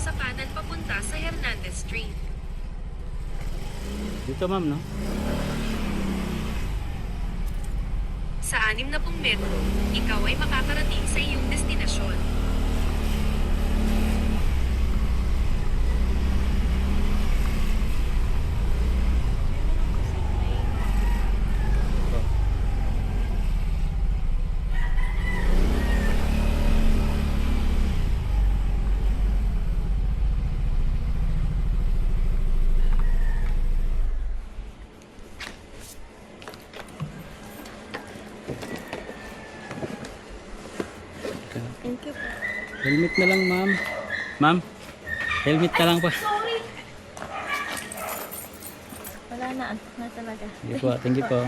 sa kanan papunta sa Hernandez Street. Dito ma'am, no? Sa 60 metro, ikaw ay makakarating sa iyong destinasyon. Thank you po. Helmet na lang ma'am. Ma'am, helmet na lang pa. Sorry! Wala na. Na talaga. Sige po, thank you po.